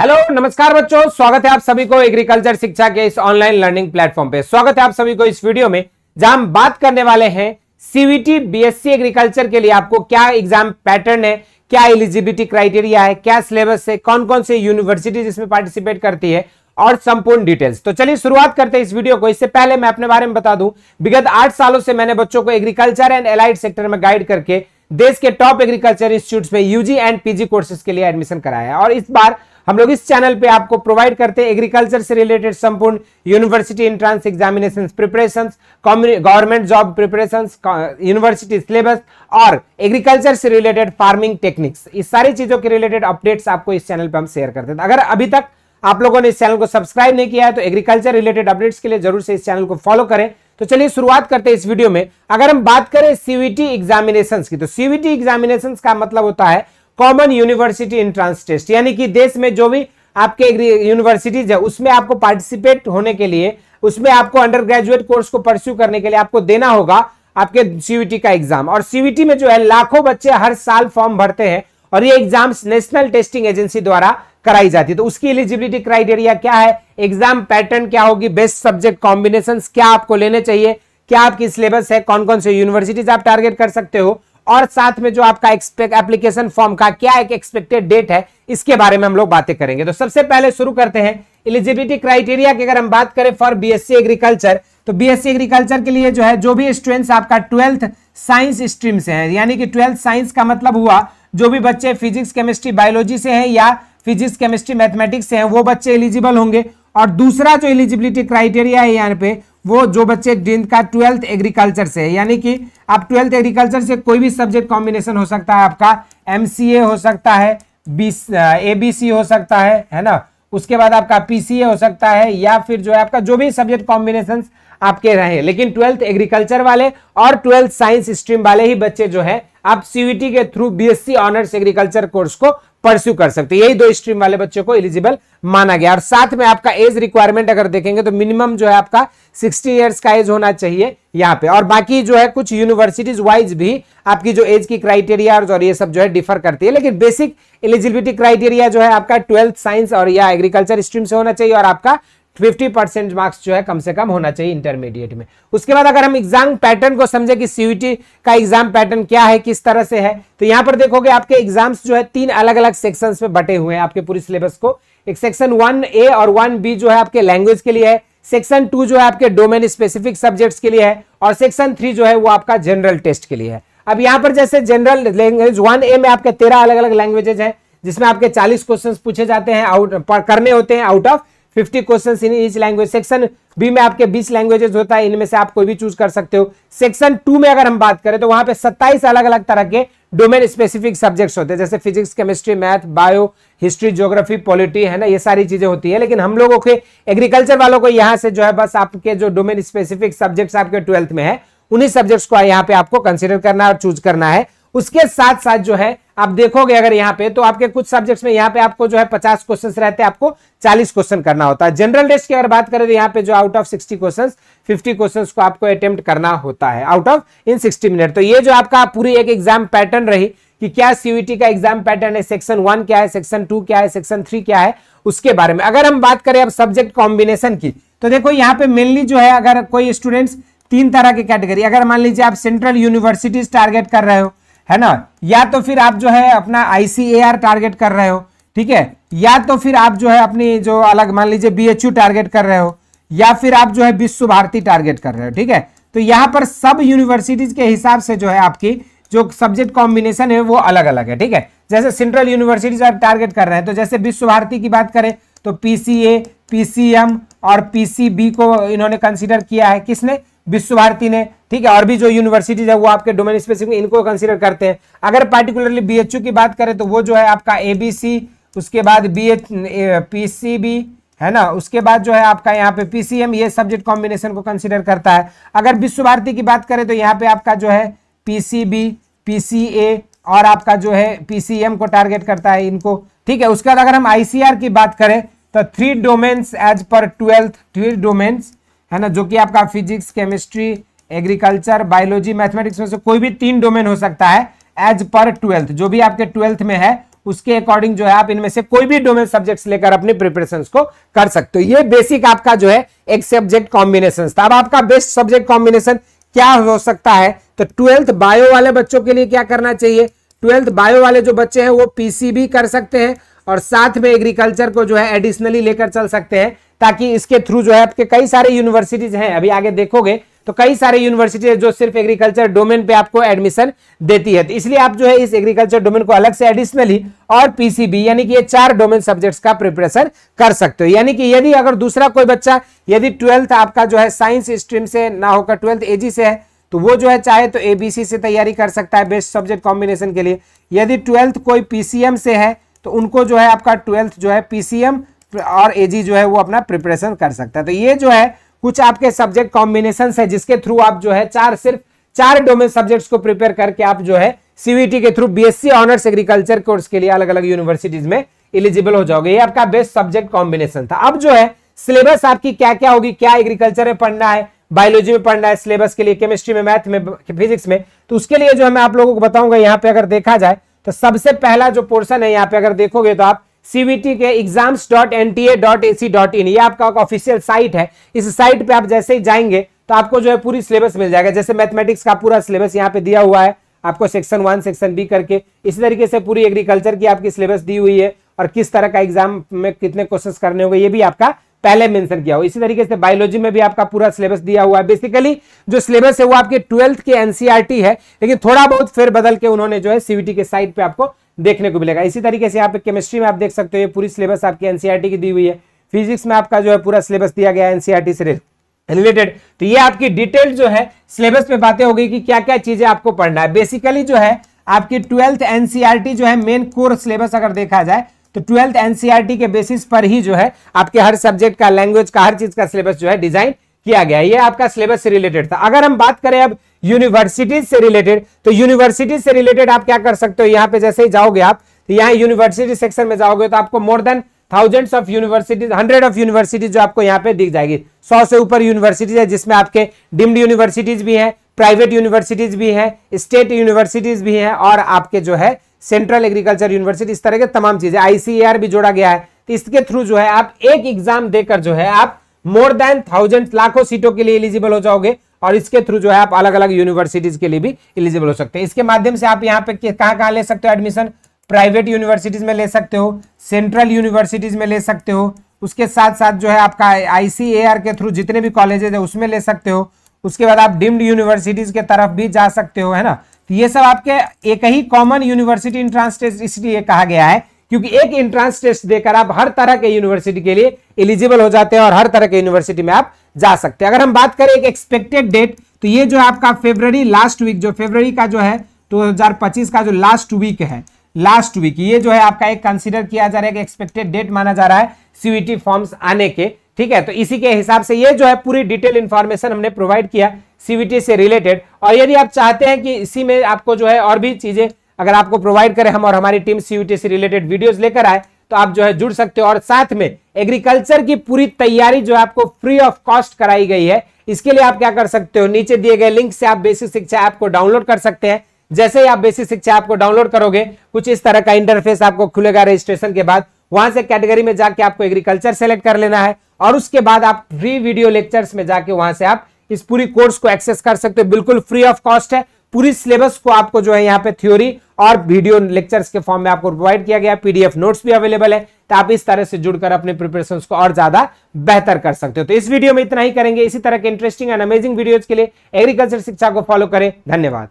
Hello नमस्कार बच्चों, स्वागत है आप सभी को एग्रीकल्चर शिक्षा के इस ऑनलाइन लर्निंग प्लेटफॉर्म पे। स्वागत है आप सभी को इस वीडियो में, जहां हम बात करने वाले हैं सीवीटी बीएससी एग्रीकल्चर के लिए आपको क्या एग्जाम पैटर्न है, क्या एलिजिबिलिटी क्राइटेरिया है, क्या सिलेबस है, कौन कौन से यूनिवर्सिटीज इसमें पार्टिसिपेट करती है और संपूर्ण डिटेल्स। तो चलिए शुरुआत करते हैं इस वीडियो को। इससे पहले मैं अपने बारे में बता दूं, विगत 8 सालों से मैंने बच्चों को एग्रीकल्चर एंड एलाइड सेक्टर में गाइड करके देश के टॉप एग्रीकल्चर इंस्टीट्यूट्स में यूजी एंड पीजी कोर्सेज के लिए एडमिशन कराया है। और इस बार हम लोग इस चैनल पे आपको प्रोवाइड करते हैं एग्रीकल्चर से रिलेटेड संपूर्ण university entrance examination preparations, government job preparations, university syllabus और एग्रीकल्चर से रिलेटेड फार्मिंग टेक्निक्स। इस सारी चीजों के रिलेटेड अपडेट्स आपको इस चैनल पे हम शेयर करते हैं। अगर अभी तक आप लोगों ने इस चैनल को सब्सक्राइब नहीं किया है तो एग्रीकल्चर रिलेटेड अपडेट्स के लिए जरूर से इस चैनल को फॉलो करें। तो चलिए शुरुआत करते हैं इस वीडियो में। अगर हम बात करें सीवीटी एग्जामिनेशंस की, तो सीवीटी एग्जामिनेशंस का मतलब होता है कॉमन यूनिवर्सिटी एंट्रेंस टेस्ट, यानी कि देश में जो भी आपके यूनिवर्सिटीज है उसमें आपको पार्टिसिपेट होने के लिए, उसमें आपको अंडर ग्रेजुएट कोर्स को परस्यू करने के लिए आपको देना होगा आपके सीवीटी का एग्जाम। और सीवीटी में जो है लाखों बच्चे हर साल फॉर्म भरते हैं और ये एग्जाम्स नेशनल टेस्टिंग एजेंसी द्वारा कराई जाती है। तो उसकी एलिजिबिलिटी क्राइटेरिया क्या है, एग्जाम पैटर्न क्या होगी, बेस्ट सब्जेक्ट कॉम्बिनेशंस क्या आपको लेने चाहिए, क्या आपकी सिलेबस है, कौन कौन से यूनिवर्सिटीज आप टारगेट कर सकते हो, और साथ में जो आपका एप्लीकेशन फॉर्म का क्या एक एक्सपेक्टेड डेट है, इसके बारे में हम लोग बातें करेंगे। तो सबसे पहले शुरू करते हैं एलिजिबिलिटी क्राइटेरिया की। अगर हम बात करें फॉर बीएससी एग्रीकल्चर, तो बीएससी एग्रीकल्चर के लिए जो है जो भी स्टूडेंट्स आपका 12th साइंस स्ट्रीम से है, यानी कि 12th साइंस का मतलब हुआ जो भी बच्चे फिजिक्स केमिस्ट्री बायोलॉजी से हैं या फिजिक्स केमिस्ट्री मैथमेटिक्स से हैं वो बच्चे एलिजिबल होंगे। और दूसरा जो एलिजिबिलिटी क्राइटेरिया है यहाँ पे, वो जो बच्चे जिनका 12th एग्रीकल्चर से है, यानी कि आप 12th एग्रीकल्चर से कोई भी सब्जेक्ट कॉम्बिनेशन हो सकता है, आपका एमसीए हो सकता है, एबीसी हो सकता है ना, उसके बाद आपका पीसीए हो सकता है, या फिर जो है आपका जो भी सब्जेक्ट कॉम्बिनेशन आपके रहे, लेकिन 12th एग्रीकल्चर वाले और 12th साइंस स्ट्रीम वाले ही बच्चे जो है आप सीवीटी के through BSc honours agriculture course को परस्यू कर सकते हैं। यही दो स्ट्रीम वाले बच्चों को एलिजिबल माना गया। और साथ में आपका एज रिक्वायरमेंट अगर देखेंगे तो मिनिमम जो है आपका 60 इयर्स का एज होना चाहिए यहाँ पे। और बाकी जो है कुछ यूनिवर्सिटीज वाइज भी आपकी जो एज की क्राइटेरिया और ये सब जो है डिफर करती है, लेकिन बेसिक एलिजिबिलिटी क्राइटेरिया जो है आपका 12th साइंस और या एग्रीकल्चर स्ट्रीम से होना चाहिए और आपका 50% मार्क्स जो है कम से कम होना चाहिए इंटरमीडिएट में। उसके बाद अगर हम एग्जाम पैटर्न को समझे कि सीवीटी का एग्जाम पैटर्न क्या है, किस तरह से है, तो यहां पर देखोगे आपके एग्जाम्स जो है 3 अलग अलग सेक्शंस में बटे हुए हैं आपके पूरी सिलेबस को। एक सेक्शन 1A और 1B जो है आपके लैंग्वेज के लिए है, सेक्शन 2 जो है आपके डोमेन स्पेसिफिक सब्जेक्ट्स के लिए है, और सेक्शन 3 जो है वो आपका जनरल टेस्ट के लिए है। अब यहाँ पर जैसे जनरल लैंग्वेज 1A में आपके 13 अलग अलग लैंग्वेजेज हैं, जिसमें आपके 40 क्वेश्चन पूछे जाते हैं, करने होते हैं out of 50 questions in each language. Section B में आपके 20 लैंग्वेजेस होता है, इनमें से आप कोई भी चूज कर सकते हो। सेक्शन 2 में अगर हम बात करें तो वहां पे 27 अलग अलग तरह के डोमेन स्पेसिफिक सब्जेक्ट्स होते हैं, जैसे physics chemistry math bio history geography polity, है ना, ये सारी चीजें होती है। लेकिन हम लोगों के एग्रीकल्चर वालों को यहाँ से जो है बस आपके जो डोमेन स्पेसिफिक सब्जेक्ट्स आपके 12th में है उन्हीं सब्जेक्ट्स को यहाँ पे आपको कंसिडर करना और चूज करना है। उसके साथ साथ जो है आप देखोगे अगर यहाँ पे तो आपके कुछ सब्जेक्ट्स में यहाँ पे आपको जो है 50 क्वेश्चंस रहते हैं, आपको 40 क्वेश्चन करना होता है। जनरल टेस्ट की अगर बात करें तो यहाँ पे जो आउट ऑफ 60 क्वेश्चंस 50 क्वेश्चंस को आपको अटेम्प्ट करना होता है आउट ऑफ इन 60 मिनट। तो ये जो आपका पूरी एक एग्जाम पैटर्न रही कि क्या सीवीटी का एग्जाम पैटर्न है, सेक्शन 1 क्या है, सेक्शन 2 क्या है, सेक्शन 3 क्या है, उसके बारे में। अगर हम बात करें अब सब्जेक्ट कॉम्बिनेशन की, तो देखो यहाँ पे मेनली जो है अगर कोई स्टूडेंट्स 3 तरह की कैटेगरी, अगर मान लीजिए आप सेंट्रल यूनिवर्सिटीज टारगेट कर रहे हो, है ना, या तो फिर आप जो है अपना आईसीएआर टारगेट कर रहे हो, ठीक है, या तो फिर आप जो है अपनी जो अलग मान लीजिए बीएचयू टारगेट कर रहे हो, या फिर आप जो है विश्व भारती टारगेट कर रहे हो, ठीक है। तो यहां पर सब यूनिवर्सिटीज के हिसाब से जो है आपकी जो सब्जेक्ट कॉम्बिनेशन है वो अलग अलग है, ठीक है। जैसे सेंट्रल यूनिवर्सिटीज आप टारगेट कर रहे हैं तो जैसे विश्व भारती की बात करें तो पीसीए, पीसीएम और पीसीबी को इन्होंने कंसीडर किया है, किसने, विश्व भारती ने, ठीक है। और भी जो यूनिवर्सिटीज है वो आपके डोमेन स्पेसिफिक इनको कंसीडर करते हैं। अगर पार्टिकुलरली बीएचयू की बात करें तो वो जो है आपका एबीसी, उसके बाद पीसीबी, है ना, उसके बाद जो है आपका यहाँ पे पीसीएम, ये सब्जेक्ट कॉम्बिनेशन को कंसीडर करता है। अगर विश्व भारती की बात करें तो यहाँ पे आपका जो है पीसीबी, पीसीए और आपका जो है पीसीएम को टारगेट करता है इनको, ठीक है। उसके बाद अगर हम आईसीआर की बात करें तो 3 domains as per 12th, 3 domains, है ना, जो कि आपका physics chemistry agriculture biology mathematics में से कोई भी 3 डोमेन हो सकता है एज पर 12th, जो भी आपके 12th में है उसके अकॉर्डिंग जो है आप इनमें से कोई भी डोमेन सब्जेक्ट्स लेकर अपनी प्रिपरेशंस को कर सकते हो। ये बेसिक आपका जो है एक सब्जेक्ट कॉम्बिनेशन था। अब आपका बेस्ट सब्जेक्ट कॉम्बिनेशन क्या हो सकता है, तो 12th बायो वाले बच्चों के लिए क्या करना चाहिए, 12th बायो वाले जो बच्चे हैं वो पीसीबी कर सकते हैं और साथ में एग्रीकल्चर को जो है एडिशनली लेकर चल सकते हैं, ताकि इसके थ्रू जो है आपके कई सारे यूनिवर्सिटीज हैं, अभी आगे देखोगे तो कई सारे यूनिवर्सिटी जो सिर्फ एग्रीकल्चर डोमेन पे आपको एडमिशन देती है। तो इसलिए आप जो है इस एग्रीकल्चर डोमेन को अलग से एडिशनली और पीसीबी यानी कि ये 4 डोमेन सब्जेक्ट्स का प्रिपरेशन कर सकते हो। यानी कि यदि अगर दूसरा कोई बच्चा यदि 12th आपका जो है साइंस स्ट्रीम से ना होकर 12th एजी से है, तो वो जो है चाहे तो एबीसी से तैयारी कर सकता है बेस्ट सब्जेक्ट कॉम्बिनेशन के लिए। यदि 12th कोई पीसीएम से है तो उनको जो है आपका 12th जो है पीसीएम और एजी जो है वो अपना प्रिपरेशन कर सकता है। तो ये जो है कुछ आपके सब्जेक्ट कॉम्बिनेशन है जिसके थ्रू आप जो है सिर्फ 4 डोमेन सब्जेक्ट्स को प्रिपेयर करके आप जो है सीवीटी के through BSc honours agriculture course के लिए अलग अलग यूनिवर्सिटीज में एलिजिबल हो जाओगे। ये आपका बेस्ट सब्जेक्ट कॉम्बिनेशन था। अब जो है सिलेबस आपकी क्या क्या होगी, क्या एग्रीकल्चर में पढ़ना है, बायोलॉजी में पढ़ना है सिलेबस के लिए, केमिस्ट्री में, मैथ में, फिजिक्स में, तो उसके लिए जो है मैं आप लोगों को बताऊंगा। यहाँ पे अगर देखा जाए तो सबसे पहला जो पोर्शन है यहाँ पे अगर देखोगे तो आप सीवीटी के exams.nta.ac.in ये आपका ऑफिशियल साइट है। इस साइट पे आप जैसे ही जाएंगे तो आपको जो है पूरी सिलेबस मिल जाएगा। जैसे मैथमेटिक्स का पूरा सिलेबस यहाँ पे दिया हुआ है आपको सेक्शन 1 सेक्शन बी करके, इसी तरीके से पूरी एग्रीकल्चर की आपकी सिलेबस दी हुई है और किस तरह का एग्जाम में कितने क्वेश्चंस करने होंगे ये भी आपका पहले मेंशन किया हुआ। इसी तरीके से बायोलॉजी में भी आपका पूरा सिलेबस दिया हुआ है। बेसिकली जो सिलेबस है वो आपके 12th के एनसीईआरटी है, लेकिन थोड़ा बहुत फेर बदल के उन्होंने जो है सीवीटी के साइट पे आपको देखने को मिलेगा। इसी तरीके से यहाँ पे केमिस्ट्री में आप देख सकते हो ये पूरी सिलेबस आपकी एनसीईआरटी की दी हुई है। फिजिक्स में आपका जो है पूरा सिलेबस दिया गया है एनसीईआरटी से रिलेटेड। तो ये आपकी डिटेल जो है सिलेबस में बातें हो गई कि क्या क्या चीजें आपको पढ़ना है। बेसिकली जो है आपकी 12th एनसीईआरटी जो है मेन कोर सिलेबस अगर देखा जाए तो 12th एनसीईआरटी के बेसिस पर ही जो है आपके हर सब्जेक्ट का, लैंग्वेज का, हर चीज का सिलेबस जो है डिजाइन किया गया। ये आपका सिलेबस से रिलेटेड था। अगर हम बात करें अब यूनिवर्सिटीज से रिलेटेड, तो यूनिवर्सिटीज से रिलेटेड आप क्या कर सकते हो, यहाँ पे जैसे ही जाओगे आप तो यहाँ यूनिवर्सिटी सेक्शन में जाओगे तो आपको more than thousands of universities, 100 of universities जो आपको यहाँ पे दिख जाएगी। 100 से ऊपर यूनिवर्सिटीज है जिसमें आपके डीम्ड यूनिवर्सिटीज भी हैं, प्राइवेट यूनिवर्सिटीज भी हैं, स्टेट यूनिवर्सिटीज भी हैं और आपके जो है सेंट्रल एग्रीकल्चर यूनिवर्सिटी, इस तरह के तमाम चीजें, आईसीएआर भी जोड़ा गया है। तो इसके थ्रू जो है आप एक एग्जाम देकर जो है आप मोर देन 1000 लाखों सीटों के लिए एलिजिबल हो जाओगे और इसके थ्रू जो है आप अलग अलग यूनिवर्सिटीज के लिए भी एलिजिबल हो सकते हैं। इसके माध्यम से आप यहाँ पे कहाँ ले सकते हो एडमिशन, प्राइवेट यूनिवर्सिटीज में ले सकते हो, सेंट्रल यूनिवर्सिटीज में ले सकते हो, उसके साथ साथ जो है आपका आईसीएआर के थ्रू जितने भी कॉलेजेस है उसमें ले सकते हो। उसके बाद आप डीम्ड यूनिवर्सिटीज के तरफ भी जा सकते हो, है ना। तो ये सब आपके एक ही कॉमन यूनिवर्सिटी एंट्रेंस टेस्ट इसलिए कहा गया है क्योंकि एक एंट्रेंस टेस्ट देकर आप हर तरह के यूनिवर्सिटी के लिए एलिजिबल हो जाते हैं और हर तरह के यूनिवर्सिटी में आप जा सकते हैं। अगर हम बात करें एक एक्सपेक्टेड डेट, तो ये जो है आपका फरवरी लास्ट वीक, जो फरवरी का जो है 2025 का जो लास्ट वीक है, लास्ट वीक ये जो है आपका एक कंसीडर किया जा रहा है कि एक्सपेक्टेड डेट माना जा रहा है सीवीटी फॉर्म्स आने के, ठीक है। तो इसी के हिसाब से ये जो है पूरी डिटेल इंफॉर्मेशन हमने प्रोवाइड किया सीवीटी से रिलेटेड। और यदि आप चाहते हैं कि इसी में आपको जो है और भी चीजें अगर आपको प्रोवाइड करें हम और हमारी टीम सीवीटी से रिलेटेड वीडियोस लेकर आए तो आप जो है जुड़ सकते हो। और साथ में एग्रीकल्चर की पूरी तैयारी जो आपको फ्री ऑफ कॉस्ट कराई गई है, इसके लिए आप क्या कर सकते हो, नीचे दिए गए लिंक से आप बेसिक शिक्षा ऐप को डाउनलोड कर सकते हैं। जैसे ही आप बेसिक शिक्षा ऐप को डाउनलोड करोगे कुछ इस तरह का इंटरफेस आपको खुलेगा रजिस्ट्रेशन के बाद। वहां से कैटेगरी में जाके आपको एग्रीकल्चर सेलेक्ट कर लेना है और उसके बाद आप फ्री वीडियो लेक्चर्स में जाके वहां से आप इस पूरी कोर्स को एक्सेस कर सकते हो। बिल्कुल फ्री ऑफ कॉस्ट है। पूरी सिलेबस को आपको जो है यहाँ पे थ्योरी और वीडियो लेक्चर्स के फॉर्म में आपको प्रोवाइड किया गया। पीडीएफ नोट्स भी अवेलेबल है, तो आप इस तरह से जुड़कर अपने प्रिपरेशंस को और ज्यादा बेहतर कर सकते हो। तो इस वीडियो में इतना ही करेंगे। इसी तरह के इंटरेस्टिंग एंड अमेजिंग वीडियोज के लिए एग्रीकल्चर शिक्षा को फॉलो करें। धन्यवाद।